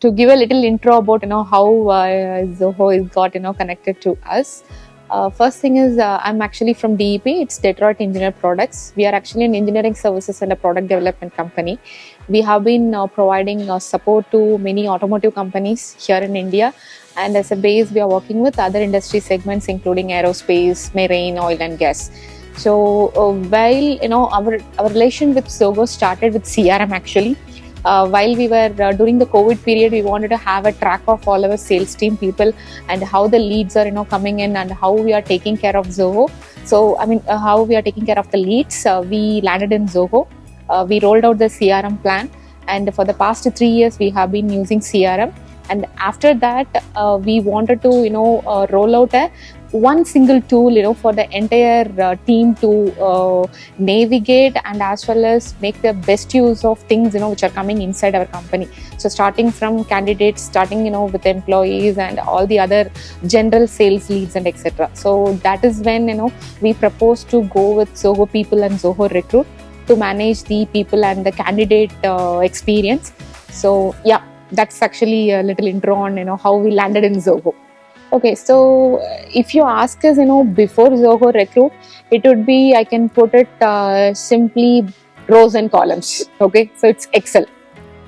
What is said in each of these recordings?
to give a little intro about how Zoho is got connected to us. First thing is I'm actually from DEP. It's Detroit Engineer Products. We are actually an engineering services and a product development company. We have been providing support to many automotive companies here in India, and as a base, we are working with other industry segments including aerospace, marine, oil, and gas. So while our relation with Zoho started with CRM actually. While we were during the COVID period, we wanted to have a track of all our sales team people and how the leads are coming in and how we are taking care of Zoho. So how we are taking care of the leads. We landed in Zoho. We rolled out the CRM plan, and for the past 3 years we have been using CRM. And after that, we wanted to roll out a one single tool for the entire team to navigate and as well as make the best use of things which are coming inside our company. So starting from candidates, starting with employees and all the other general sales leads and etc. So that is when we proposed to go with Zoho People and Zoho Recruit to manage the people and the candidate experience. So yeah, that's actually a little intro on how we landed in Zoho. Okay, so if you ask us, before Zoho Recruit, it would be, I can put it simply rows and columns. Okay, so it's Excel.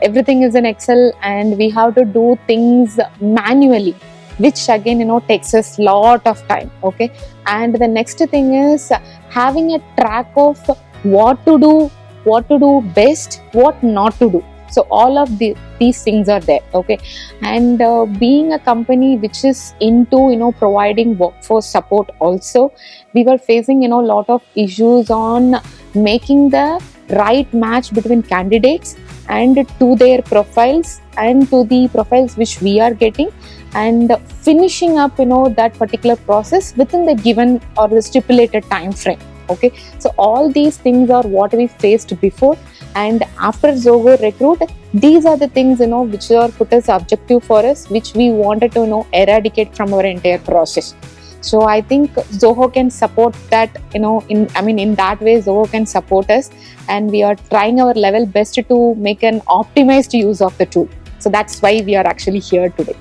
Everything is in Excel, and we have to do things manually, which again, takes us a lot of time. Okay, and the next thing is having a track of what to do best, what not to do. So all of these things are there, okay. And being a company which is into providing workforce support also, we were facing a lot of issues on making the right match between candidates and to their profiles and to the profiles which we are getting, and finishing up that particular process within the given or the stipulated time frame. Okay, so all these things are what we faced before, and after Zoho Recruit, these are the things which are put as objective for us, which we wanted to eradicate from our entire process. So I think Zoho can support that in that way Zoho can support us, and we are trying our level best to make an optimized use of the tool. So that's why we are actually here today.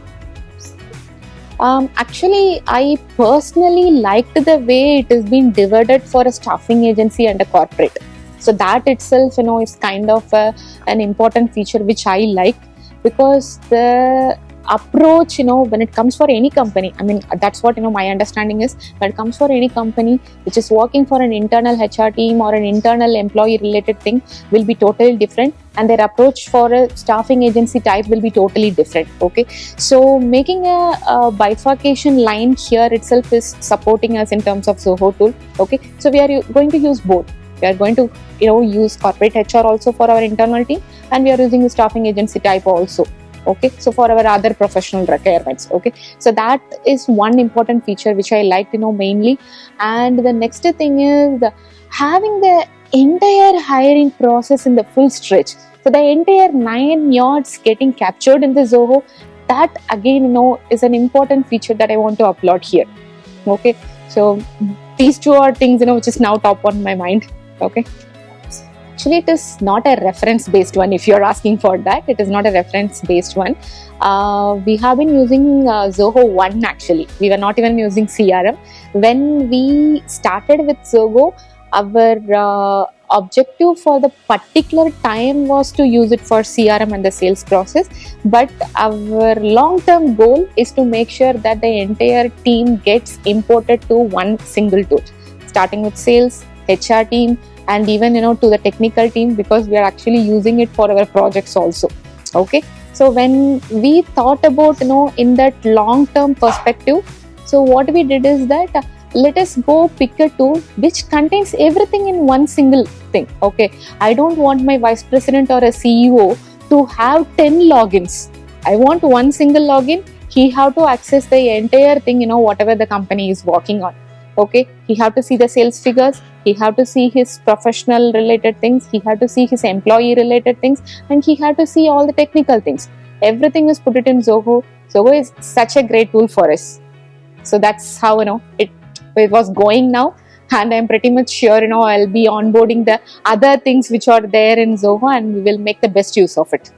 Actually, I personally liked the way it has been divided for a staffing agency and a corporate. So that itself, is kind of an important feature which I like, because the approach, when it comes for any company, that's what my understanding is. When it comes for any company which is working for an internal HR team or an internal employee related thing, will be totally different, and their approach for a staffing agency type will be totally different. Okay, so making a bifurcation line here itself is supporting us in terms of Zoho tool. Okay, so we are going to use both. We are going to use corporate HR also for our internal team, and we are using the staffing agency type also. Okay, so for our other professional requirements. Okay, so that is one important feature which I liked mainly. And the next thing is having the entire hiring process in the full stretch. So the entire 9 yards getting captured in the Zoho, that again is an important feature that I want to applaud here. Okay, so these two are things which is now top on my mind. Okay, actually it is not a reference based one. If you're asking for that, it is not a reference based one. We have been using Zoho 1 actually. We were not even using CRM when we started with Zoho. Our objective for the particular time was to use it for CRM and the sales process, but our long-term goal is to make sure that the entire team gets imported to one single tool, starting with sales, HR team, and even to the technical team, because we are actually using it for our projects also. Okay, so when we thought about in that long-term perspective, so what we did is that let us go pick a tool which contains everything in one single thing. Okay, I don't want my vice president or a CEO to have 10 logins. I want one single login. He have to access the entire thing, whatever the company is working on. Okay, he have to see the sales figures, he have to see his professional related things, he have to see his employee related things, and he have to see all the technical things. Everything is put it in Zoho. Zoho is such a great tool for us. So that's how it was going now, and I'm pretty much sure I'll be onboarding the other things which are there in Zoho, and we will make the best use of it.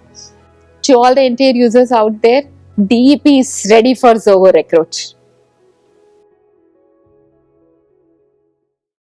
To all the entire users out there, DEP is ready for Zoho Recruit.